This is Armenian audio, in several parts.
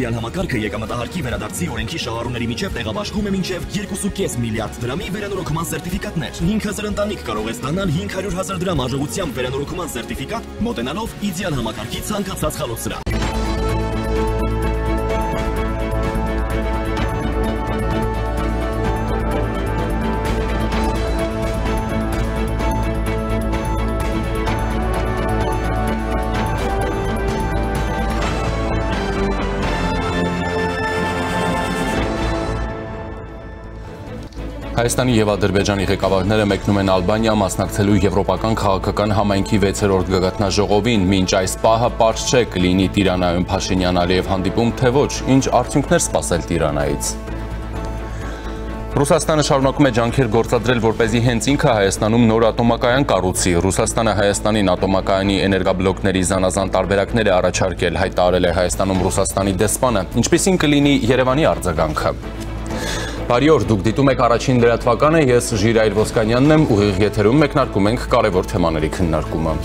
Իդեալ համակարգը եկամտահարկի վերադարձի օրենքի շահառուների միջև տեղաբաշխում է մինչև 2.5 միլիարդ դրամի վերանորոգման սերտիֆիկատներ։ 5000 ընտանիք կարող է ստանալ 500,000 դրամ արժողությամբ վերանորոգման սերտիֆիկատ, մոտենալով Իդեալ համակարգի ցանկացած խալոցրահ։ Հայաստանի և Ադրբեջանի ղեկավարները մեկնում են Ալբանիա մասնակցելու եվրոպական քաղաքական համայնքի 6-րդ գագաթնաժողովին, մինչ այս պահը պարզ չէ կլինի Տիրանայում Փաշինյան-Ալիև հանդիպում, թե ոչ, ինչ արդյունքներ սպասել Տիրանայից։ Ռուսաստանը շարունակում է ջանքեր գործադրել, որպեսզի հենց ինքը Հայաստանում նոր ատոմակայան կառուցի։ Ռուսաստանը Հայաստանին ատոմակայանի էներգաբլոկների զանազան տարբերակներ է առաջարկել, հայտարարել է Հայաստանում Ռուսաստանի դեսպանը։ Ինչպիսին կլինի Երևանի արձագանքը։ Բարի օր, դուք դիտում եք առաջին լրատվականը, ես Ժիրայր Ոսկանյանն եմ, ուղիղ եթերում մեկնարկում ենք կարևոր թեմաների քննարկումը։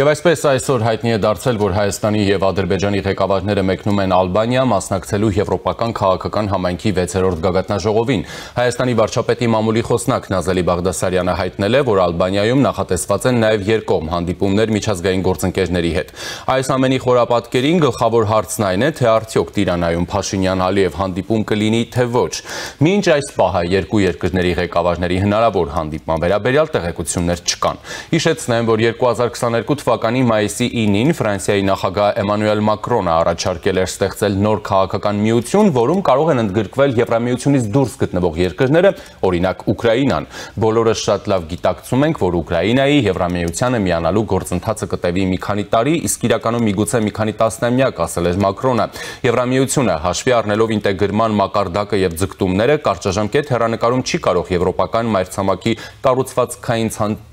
Եվ այսպես այսօր հայտնի է դարձել, որ Հայաստանի և Ադրբեջանի ղեկավարները մեկնում են Ալբանիա մասնակցելու եվրոպական քաղաքական համայնքի 6-րդ գագաթնաժողովին։ Հայաստանի վարչապետի մամուլի խոսնակ Նազելի Բաղդասարյանը հայտնել է, որ Ալբանիայում նախատեսված են նաև երկկողմ հանդիպումներ միջազգային գործընկերների հետ։ Այս ամենի խորապատկերին գլխավոր հարցն այն է, թե արդյոք Տիրանայում Փաշինյան-Ալիև հանդիպում կլինի, թե ոչ։ Մինչ այս պահը երկու երկրների ղեկավարների հնարավոր հանդիպման վերաբերյալ տեղեկություններ չկան։ Հիշեցնեմ, որ 2022 թվականի մայիսի 9-ին Ֆրանսիայի նախագահ Էմանուել Մակրոնը առաջարկել էր ստեղծել նոր քաղաքական միություն, որում կարող են ընդգրկվել Եվրամիությունից դուրս գտնվող երկրները, օրինակ Ուկրաինան։ Բոլորս շատ լավ գիտակցում ենք, որ Ուկրաինայի Եվրամիությանը միանալու գործընթացը կտևի մի քանի տարի, իսկ իրականում միգուցե մի քանի տասնամյակ, ասել էր Մակրոնը։ Եվրամիությունը հաշվի առնելով ինտեգրման մակարդակը եւ ձգտումները, կարճաժամկետ հեռանկարում չի կարող եվրոպական մայրցամաքի կառուցվածքային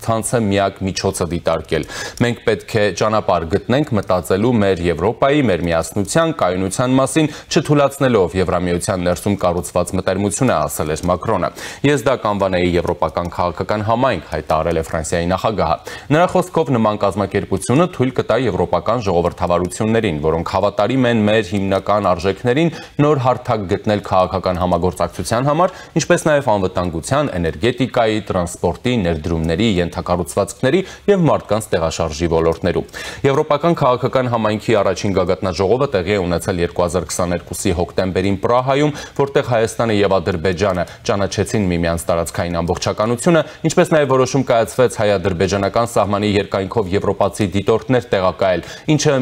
ցանցը միակ միջոցը դիտարկել։ Մենք պետք է ճանապարհ գտնենք մտածելու մեր Եվրոպայի, մեր միասնության, կայունության մասին, չթույլատնելով Եվրամիության ներսում կառուցված մտերմությունը, ասել էր Մակրոնը։ Ես դա կանվանեի եվրոպական քաղաքական համայնք, հայտարարել է Ֆրանսիայի նախագահը։ Նրա խոսքով նման կազմակերպությունը թույլ կտա եվրոպական ժողովրդավարություններին, որոնք հավատարիմ են մեր հիմնական արժեքներին, նոր հարթակ գտնել քաղաքական համագործակցության համար, ինչպես նաև անվտանգության, էներգետիկայի, տրանսպորտի, ներդրումների, ենթակառուցվածքների եւ մարդկանց տեղաշարժի ոլորտներում։ Եվրոպական քաղաքական համայնքի առաջին գագաթնաժողովը տեղի է ունեցել 2022-ի հոկտեմբերին Պրահայում, որտեղ Հայաստանը եւ Ադրբեջանը ճանաչեցին միմյանց տարածքային ամբողջականությունը, ինչպես նաև որոշում կայացվեց հայ-ադրբեջանական սահմանի երկայնքով եվրոպացի դիտորդներ տեղակայել, ինչը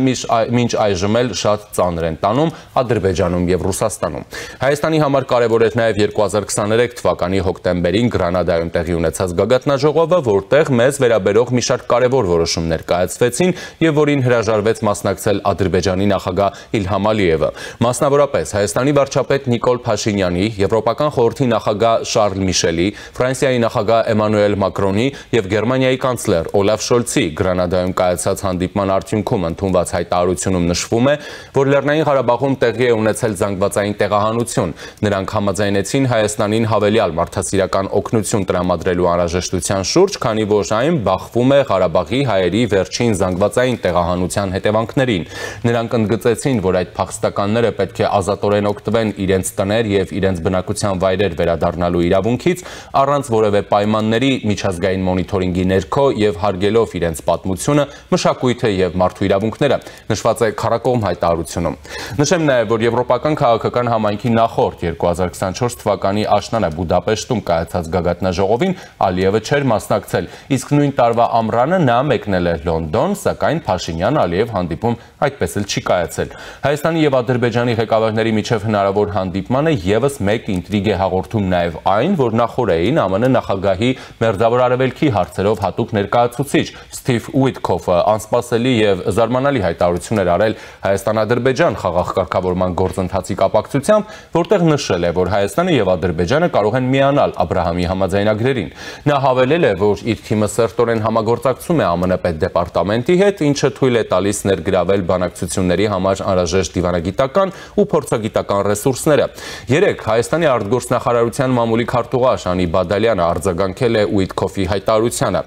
մինչ այժմ էլ շատ ծանր են տանում Ադրբեջանում եւ Ռուսաստանում։ Հայաստանի համար կարևոր էր նաև 2023 թվականի հոկտեմբերին Գրանադայում տեղի ունեցած գագաթնաժողովը, որտեղ մեզ վերաբերող մի շարք կարևոր որոշումներ կայացվեցին եւ որին հրաժարվեց մասնակցել Ադրբեջանի նախագահ Իլհամ Ալիևը։ Մասնավորապես Հայաստանի վարչապետ Նիկոլ Փաշինյանի, Եվրոպական խորհրդի նախագահ Շարլ Միշելի, Ֆրանսիայի նախագահ Էմանուել Մակրոնի եւ Գերմանիայի կանցլեր Օլաֆ Շոլցի Գրանադայում կայացած հանդիպման արդյունքում ընդունված հայտարարությունում նշվում է, որ Լեռնային Ղարաբաղում տեղի է ունեցել զանգվածային տեղահանություն։ Նրանք համաձայնեցին Հայաստանին հավելյալ մարդասիրական օգնություն տրամադրելու անհրաժեշտության շուրջ, քանի որ այն բախվում է Ղարաբաղի հայերի վերջին զանգվածային տեղահանության հետևանքներին։ Նրանք ընդգծեցին, որ այդ փախստականները պետք է ազատորեն օգտվեն իրենց տներ եւ իրենց բնակության վայրեր վերադառնալու իրավունքից, առանց որևէ պայմանների միջազգային մոնիթորինգի ներքո եւ հարգելով իրենց պատմությունը, մշակույթը եւ մարդու իրավունքները, նշված է քառակողմ հայտարարությունում։ Նշեմ նաեւ, որ Եվրոպական քաղաքական համայնքի նախորդ 2024 թվականի աշնանը Բուդապեշտում կայացած գագաթնաժողովին Ալիևը չէր մասնակցել, իսկ նույն տարվա ամռանը նա մեկնել էր Լոնդոն, սակայն Փաշինյան-Ալիև հանդիպում այդպես էլ չի կայացել։ Հայաստանի եւ Ադրբեջանի ղեկավարների միջև հնարավոր հանդիպմանը եւս մեկ ինտրիգ է հաղորդում նաեւ այն, որ նախորդին ԱՄՆ նախագահի Մերձավոր Արևելքի հարցերով հատուկ ներկայացուցիչ Սթիվ Ուիթքոֆը անսպասելի եւ զարմանալի հայտարարություն էր արել Հայաստան-Ադրբեջան խաղաղ կարգավորման գործընթացի կապակցությամբ, որտեղ նշել է, որ Հայաստանը եւ Ադրբեջանը կարող են միանալ Աբրահամի համաձայնագրերին։ Նա հավելել է, որ իր թիմը սերտորեն համագործակցում է ԱՄՆ պետդեպարտամենտի դեպարտամենտի հետ, ինչը թույլ է տալիս ներգրավել բանակցությունների համար անհրաժեշտ դիվանագիտական ու փորձագիտական ռեսուրսները։ Երեկ Հայաստանի արտգործնախարարության մամուլի քարտուղար Անի Բադալյանը արձագանքել է Ուիտքոֆի հայտարարությանը։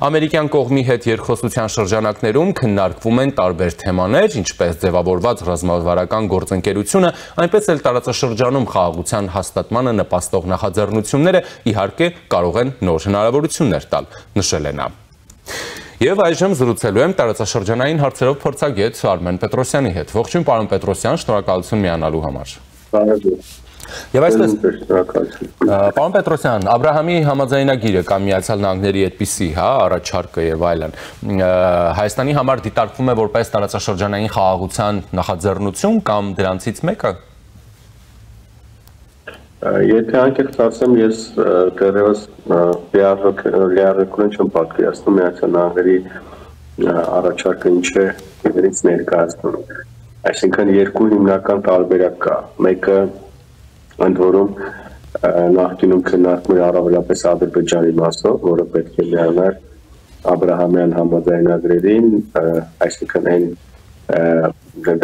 Ամերիկյան կողմի հետ երկխոսության շրջանակներում քննարկվում են տարբեր թեմաներ, ինչպես ձևավորված ռազմավարական գործընկերությունը, այնպես էլ տարածաշրջանում խաղաղության հաստատմանը նպաստող նախաձեռնությունները իհարկե կարող են նոր հնարավորություններ տալ, նշել է նա։ Եվ այժմ զրուցելու եմ տարածաշրջանային հարցերով փորձագետ Արմեն Պետրոսյանի հետ։ Ողջույն, պարոն Պետրոսյան, շնորհակալություն միանալու համար։ Եվ այսպես, պարոն Պետրոսյան, Աբրահամի համաձայնագիրը կամ Միացյալ Նահանգների այդպիսի, առաջարկը եւ այլն, Հայաստանի համար դիտարկվում է որպես տարածաշրջանային խաղաղության նախաձեռնություն կամ դրանցից մեկը։ Եթե անկեղծ ասեմ, ես դեռևս լիարժեքորեն չեմ պատկերացնում Միացյալ Նահանգների առաջարկը ինչ է իրենից ներկայացնում։ Այսինքն երկու հիմնական տարբերակ կա։ Մեկը ընդ որում նախկինում քննարկվում էր առավելապես Ադրբեջանի մասով, որը պետք է միանար Աբրահամյան համաձայնագրերին, այսինքն այն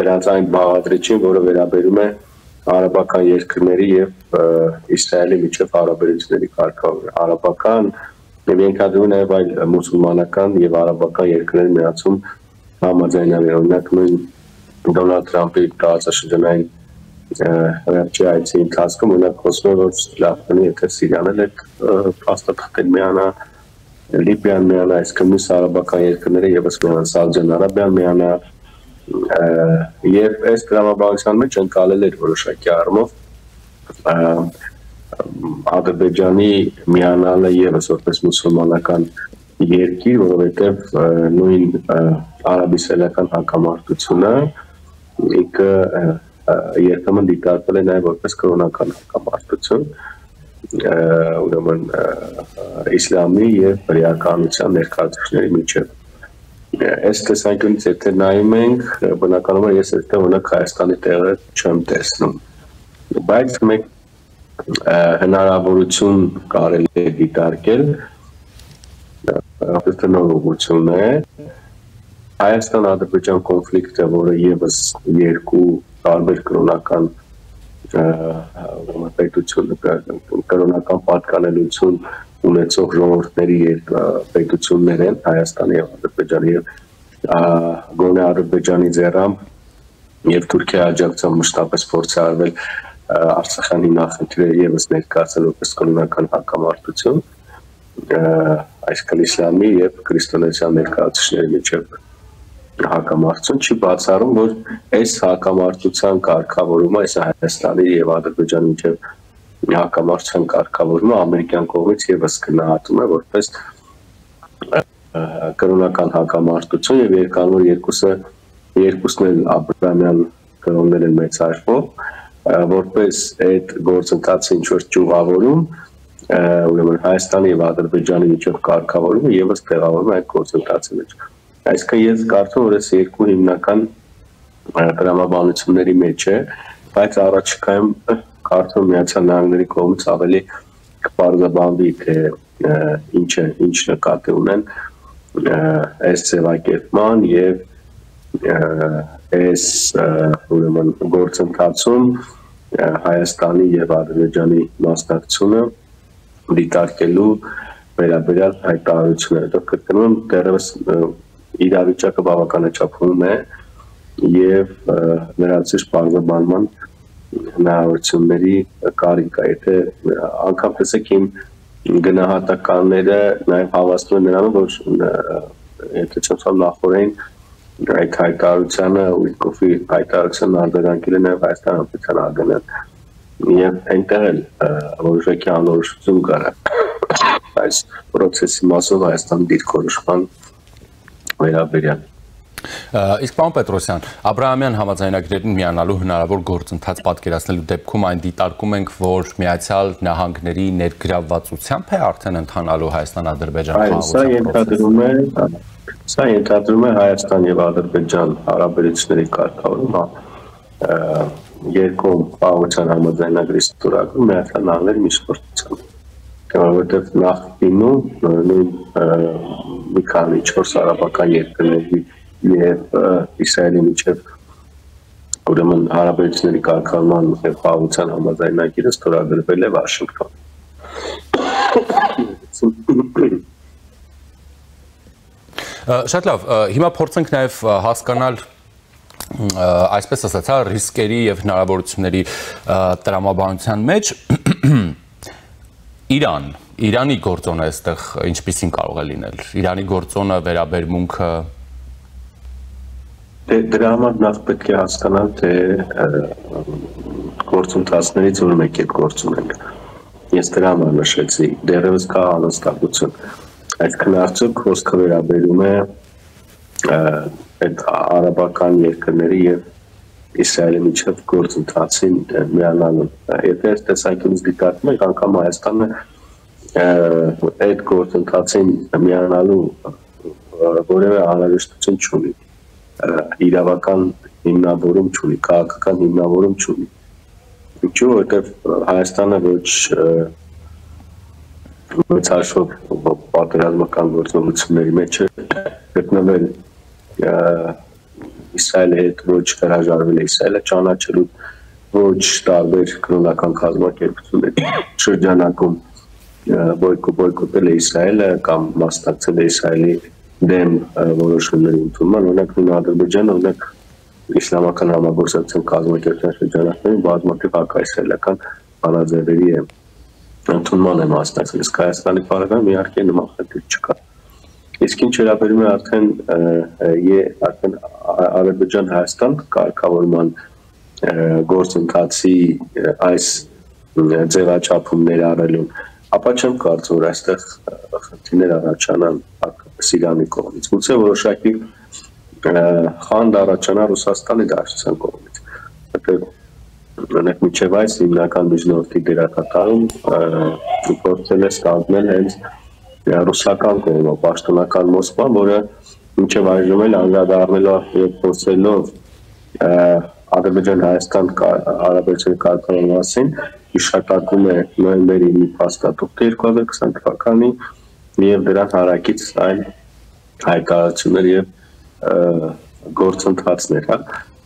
դրանց այն բաղադրիչին, որը վերաբերում է արաբական երկրների եւ Իսրայելի միջև հարաբերությունների կարգավորումը։ Արաբական եւ ենթադրում նաեւ այլ մուսուլմանական եւ արաբական երկրների միացում համաձայնագրեր, օրինակ նույն Դոնալդ Թրամփի տարածաշրջանային վերջի այցի ընթացքում օրինակ խոսվում է, որ լավ կլինի, եթե Սիրիան էլ փաստաթղթեր միանա, Լիբիան միանա, այսինքն մյուս արաբական երկրները եւս միանան, Սաուդյան Արաբիան միանա, եւ այս դրամաբանության մեջ ընկալել էր որոշակի առումով Ադրբեջանի միանալը եւս որպես մուսուլմանական երկիր, որովհետեւ նույն արաբ-իսրայելական հակամարտությունը ինքը երբեմն դիտարկվել է նաև որպես կրոնական հակամարտություն, ուրեմն իսլամի եւ հրեականության ներկայացուցիչների միջև։ Այս տեսանկյունից եթե նայում ենք, բնականաբար ես այդտեղ օրինակ Հայաստանի տեղը չեմ տեսնում։ Բայց մեկ հնարավորություն կարելի է դիտարկել, ապա նոր ուղղություն է Հայաստան-Ադրբեջան կոնֆլիկտը, որը եւս երկու տարբեր կրոնական պետություն, կրոնական պատկանելություն ունեցող ժողովուրդների պետություններ են Հայաստանի եւ Ադրբեջանի եւ գոնե Ադրբեջանի ձեռամբ եւ Թուրքիայի աջակցությամբ մշտապես փորձ է արվել Արցախյանի նախնդիրը եւս ներկայացնել որպես կրոնական հակամարտություն, այսինքն իսլամի եւ քրիստոնեության ներկայացուցիչների միջև հակամարտություն չի բացառում, որ այս հակամարտության կարգավորումը, այս Հայաստանի եւ Ադրբեջանի միջև հակամարտության կարգավորումը ամերիկյան կողմից եւս գնահատում է որպես կրոնական հակամարտություն եւ երկանոր երկուսն էլ Աբրահամյան կրոններ են մեծ հաշվով, որպես այդ գործընթացը ինչ որ ճյուղավորում, ուրեմն Հայաստանի եւ Ադրբեջանի միջև կարգավորումը եւս տեղավորվում է այդ գործընթացի մեջ։ Այսինքն ես կարծում եմ, որ այս երկու հիմնական դրամաբանությունների մեջ է, բայց առաջիկայում կարծում եմ Միացյալ Նահանգների կողմից ավելի կպարզաբանվի, թե ինչ նկատի ունեն այս ձևակերպման եւ այս ուրեմն գործընթացում Հայաստանի եւ Ադրբեջանի մասնակցությունը դիտարկելու վերաբերյալ հայտարարությունները։ Դա կրկնում դեռևս իրավիճակը բավականաչափում է եւ նրանցից բարձրաբանման հնարավորությունների կարիք կա, եթե անգամ տեսեք իմ գնահատականները նաեւ հավաստում են նրանով, որ եթե չեմ սխալ նախորդին այդ հայտարարությանը Ուիտկոֆի հայտարարության արձագանքել է նաեւ Հայաստան Հանրապետության ԱԳՆ-ն եւ այնտեղ էլ որոշակի անորոշություն կար այս process-ի մասով Հայաստանի դիրքորոշման վերաբերյալ։ Իսկ պարոն Պետրոսյան, Աբրահամյան համաձայնագրերին միանալու հնարավոր գործընթաց պատկերացնելու դեպքում այն դիտարկում ենք, որ Միացյալ Նահանգների ներգրավվածությամբ է արդեն ընթանալու Հայաստան-Ադրբեջան խաղաղության Սա ենթադրում է Հայաստան եւ Ադրբեջան հարաբերությունների կարգավորումը երկու խաղաղության համաձայնագրի ստորագրում Միացյալ Նահանգների միջնորդությամբ։ որովհետև նախկինում նույն մի քանի 4 արաբական երկրների եւ Իսրայելի միջև ուրեմն հարաբերությունների կարգավորման եւ խաղաղության համաձայնագիրը ստորագրվել է Վաշինգտոն։ Շատ լավ, հիմա փորձենք նաև հասկանալ այսպես ասած, ռիսկերի եւ հնարավորությունների տրամաբանության մեջ Իրանի գործոնը այստեղ ինչպիսին կարող է լինել։ Իրանի գործոնը վերաբերմունքը դրա համար նախ պետք է հասկանալ, թե գործընթացներից որ մեկ է գործում ենք։ Ես դրա համար նշեցի, դեռևս կա անհստակություն։ Այսինքն արդյոք խոսքը վերաբերում է այդ արաբական երկրների եւ Իսրայելի միջև գործընթացին միանալուն։ Եթե այս տեսանկյունից դիտարկում ենք, անգամ Հայաստանը այդ գործընթացին միանալու որևէ անհրաժեշտություն չունի, իրավական հիմնավորում չունի, քաղաքական հիմնավորում չունի։ Ինչու՞, որովհետև Հայաստանը ոչ հաշվով պատերազմական գործողությունների մեջ է գտնվել Իսրայելի հետ, ոչ հրաժարվել է Իսրայելը ճանաչելու, ոչ տարբեր կրոնական կազմակերպությունների շրջանակում բոյկոտել է Իսրայելը կամ մասնակցել է Իսրայելի դեմ որոշումների ընդունման, օրինակ նույն Ադրբեջանը, օրինակ իսլամական համագործակցության կազմակերպության շրջանակներում բազմաթիվ հակաիսրայելական բանաձևերի ընդունման է մասնակցել, իսկ Հայաստանի բարեկամ իհարկե նման խնդիր չկա։ Իսկ ինչ վերաբերում է արդեն Ադրբեջան-Հայաստան կարգավորման գործընթացի այս ձևաչափում ներառելուն, ապա չեմ կարծում, որ այստեղ խնդիրներ առաջանան հատկապես Իրանի կողմից։ Գուցե որոշակի խանդ առաջանա Ռուսաստանի դաշնության կողմից։ Որտեղ մինչև այս հիմնական միջնորդի դերակատարում գործել է ստանձնել հենց ռուսական կողմը, պաշտոնական Մոսկվան, որը մինչև այժմ էլ անդրադառնելով եւ խոսելով Ադրբեջան-Հայաստան հարաբերությունների կարգավորման մասին հիշատակում է նոյեմբերի մի փաստաթուղթը 2020 թվականի եւ դրան հարակից այլ հայտարարություններ եւ գործընթացներ, հա։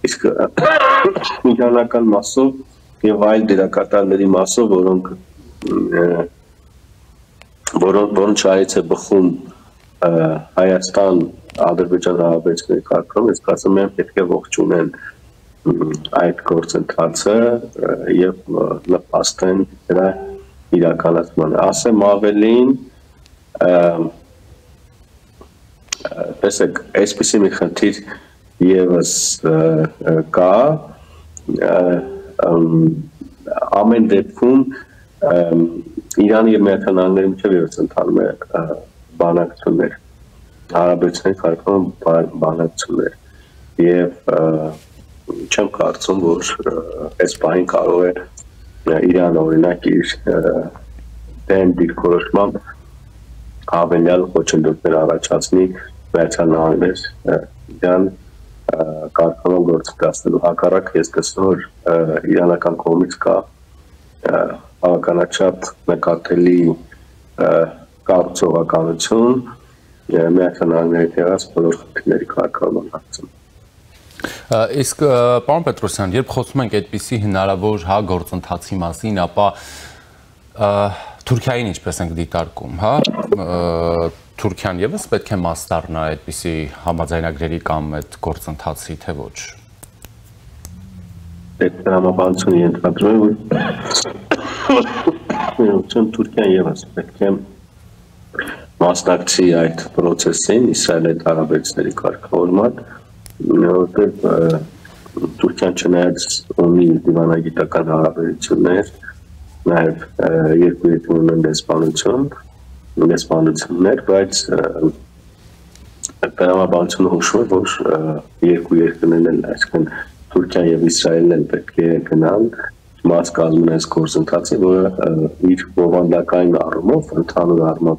Իսկ իրանական մասով եւ այլ դերակատարների մասով, որոնց շահից է բխում Հայաստան-Ադրբեջան հարաբերությունների կարգավորումը, ես կարծում եմ պետք է ողջունեն այդ գործընթացը եւ նպաստեն դրա իրականացմանը։ Ասեմ ավելին, տեսեք, այսպիսի մի խնդիր եւս կա, ամեն դեպքում Իրանի եւ Միացյալ Նահանգների միջեւ եւս ընթանում է բանակցություններ, հարաբերությունների կարգավորման բանակցություններ եւ չեմ կարծում, որ այս պահին կարող է Իրանը օրինակ իր դեմ դիրքորոշմամբ հավելյալ խոչընդոտներ առաջացնի Միացյալ Նահանգներ Իրան կարգավորման գործընթացնելու հակառակ ես տեսնում, որ իրանական կողմից կա բավականաչափ նկատելի կառուցողականություն Միացյալ Նահանգների եղած բոլոր խնդիրների կարգավորման հարցում։ Իսկ պարոն Պետրոսյան, երբ խոսում ենք այդպիսի հնարավոր գործընթացի մասին, ապա Թուրքիային ինչպես ենք դիտարկում, հա, Թուրքիան եւս պետք է մաս դառնա այդպիսի համաձայնագրերի կամ այդ գործընթացի, թե ոչ։ Այդ համապատասխանը ենթադրում է, որ Թուրքիան եւս պետք է մասնակցի այդ process-ին, Իսրայելի հետ հարաբերությունների կարգավորման, որտեղ Թուրքիան չնայած ունի դիվանագիտական հարաբերություններ, նաև երկու երկրում ունեն դեսպանություններ, բայց տրամաբանությունը հուշում է, որ երկու երկրներն էլ, այսինքն Թուրքիան եւ Իսրայելն էլ պետք է գնան մաս կազմեն այս գործընթացի, որը իր բովանդակային առումով, ընդհանուր առումով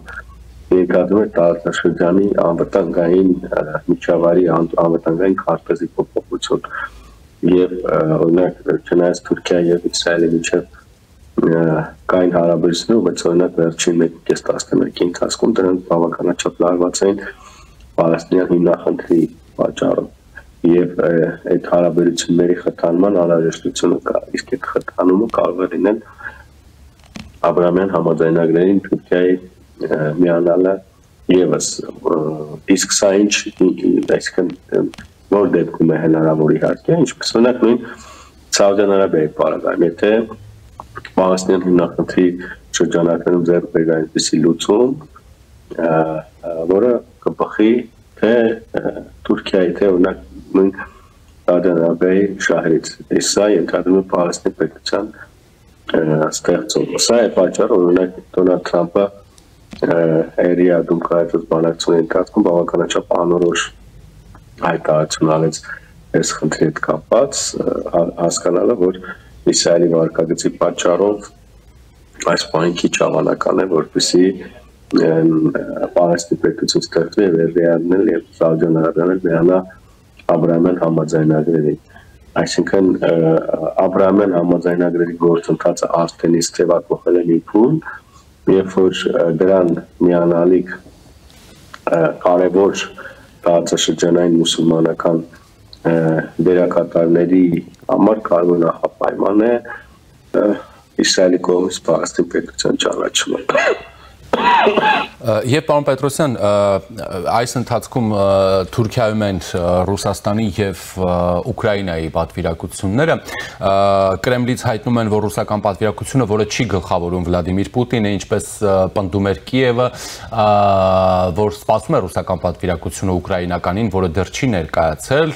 ներկայացնում է տարածաշրջանի անվտանգային միջավայրի անվտանգային քարտեզի փոփոխություն եւ օրինակ չնայած Թուրքիա եւ Իսրայելի միջեւ կային հարաբերություններ, բայց օրինակ վերջին 1.11 ընթացքում դրանք բավականաչափ լարված էին պալեստինյան հիմնախնդրի պատճառով եւ այդ հարաբերությունների խթանման անհրաժեշտությունը կա, իսկ այդ խթանումը կարող է լինել Աբրահամյան համաձայնագրերին Թուրքիայի միանալը եւս, իսկ սա ինչ, այսինքն որ դեպքում է հնարավոր իհարկե, ինչպես օրինակ նույն Սաուդյան Արաբիայի պարագայում, եթե Պալեստինյան հիմնախնդրի շրջանակներում ձեռք բերել այնպիսի լուծում, որը կբխի թե Թուրքիայի, թե օրինակ նույն Սաուդյան Արաբիայի շահերից, սա ենթադրում է Պալեստինի պետության ստեղծումը։ Սա է պատճառը, օրինակ Դոնալդ Թրամփը Ռիադում կայացած բանակցությունների ընթացքում բավականաչափ անորոշ հայտարարություն արեց այս խնդրի հետ կապված, հասկանալը, որ Իսրայելի վարկագծի պատճառով այս բանը քիչ հավանական է, որպեսզի Պալեստինի պետություն ստեղծվի եւ Ռիադն եւ Սաուդյան Արաբիան միանա Աբրահամյան համաձայնագրերին։ Այսինքն Աբրահամյան համաձայնագրերի գործընթացը արդեն իսկ ձևակողել է մի փուլ, երբ որ դրան միանալիք կարևոր տարածաշրջանային մուսուլմանական դերակատարների համար կարևոր նախապայման է Իսրայելի կողմից Պալեստին պետության ճանաչումը։ Եվ պարոն Պետրոսյան, այս ընթացքում Թուրքիայում են Ռուսաստանի եւ Ուկրաինայի պատվիրակությունները, Կրեմլից հայտնում են, որ ռուսական պատվիրակությունը, որը չի գլխավորում Վլադիմիր Պուտինը, ինչպես պնդում էր Կիևը, որ սպասում է ռուսական պատվիրակությունը ուկրաինականին, որը դեռ չի ներկայացել,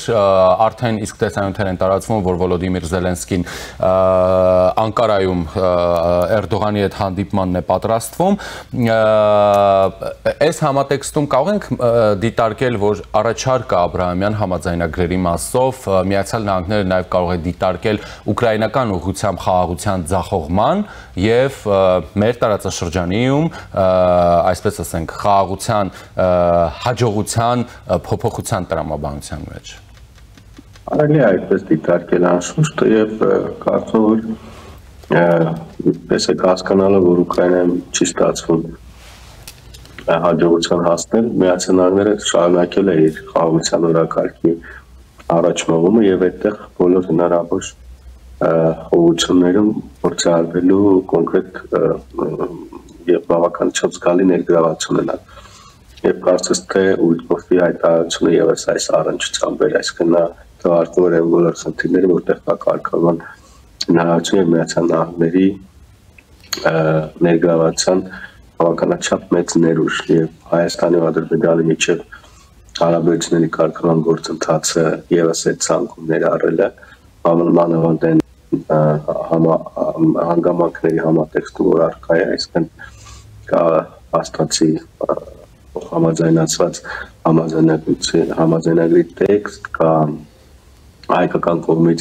արդեն իսկ տեսանյութեր են տարածվում, որ Վոլոդիմիր Զելենսկին Անկարայում Էրդողանի հետ հանդիպմանն է պատրաստվում։ Այս համատեքստում կարող ենք դիտարկել, որ առաջարկը Աբրահամյան համաձայնագրերի մասով Միացյալ Նահանգները նաև կարող է դիտարկել ուկրաինական ուղղությամբ խաղաղության ձախողման եւ մեր տարածաշրջանում, այսպես ասենք, խաղաղության հաջողության փոփոխության տրամաբանության մեջ։ Արելի է այդպես դիտարկել անշուշտ եւ կարծում որ պես է հասկանալը, որ Ուկրաինայում չի ստացվում հաջողության հասնել, Միացյալ Նահանգները շարունակել է իր խաղաղության օրակարգի առաջմղումը եւ այդտեղ բոլոր հնարավոր ուղղություններում փորձարկելու կոնկրետ եւ բավականաչափ զգալի ներգրավություն ունենալ։ Եվ կարծես թե Ուիկոֆի հայտարարությունը եւս այս առնչությամբ էր, այսինքն նա թվարկում էր բոլոր խնդիրները, որտեղ կա կարգավորման հնարավորություն եւ Միացյալ Նահանգների ներգրավության բավականաչափ մեծ ներուժ եւ Հայաստանի ու Ադրբեջանի միջև հարաբերությունների կարգավորման գործընթացը եւս այդ ցանկում ներառել է մանավանդ այն հանգամանքների համատեքստում, որ առկա է, այսինքն կա հաստատի համաձայնացված համաձայնագրի տեքստ, կա հայկական կողմից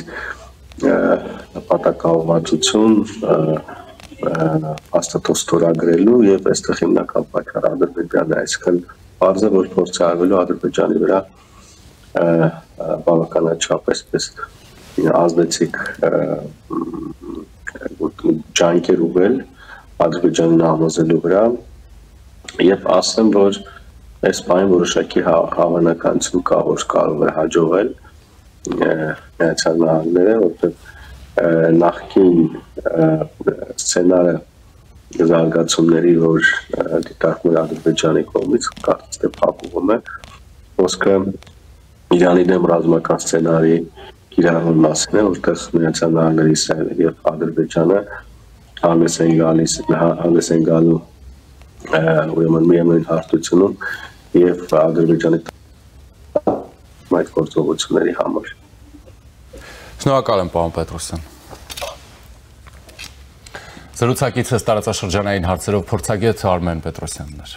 նպատակաուղղվածություն հաստատով ստորագրելու եւ այստեղ հիմնական պատճառը Ադրբեջանն է, այսինքն բարձր որ փորձ է արվելու Ադրբեջանի վրա բավականաչափ այսպես ազդեցիկ ջանքեր ուղղել Ադրբեջանին համոզելու վրա եւ ասեմ, որ այս բանը որոշակի հավանականություն կա, որ կարող է հաջողել Միացյալ Նահանգները, որտեղ նախկին սցենարը զարգացումների, որ դիտարկում է Ադրբեջանի կողմից, կարծես թե փակուղում է, խոսքը Իրանի դեմ ռազմական սցենարի կիրառման մասին է, որտեղ Միացյալ Նահանգները, Իսրայելը եւ Ադրբեջանը հանդես են գալու ուրեմն միևնույն հարթությունում եւ Ադրբեջանի այդ գործողությունների համար։ Շնորհակալ եմ, պարոն Պետրոսյան։ Զրուցակիցս տարածաշրջանային հարցերով փորձագետ Արմեն Պետրոսյանն էր։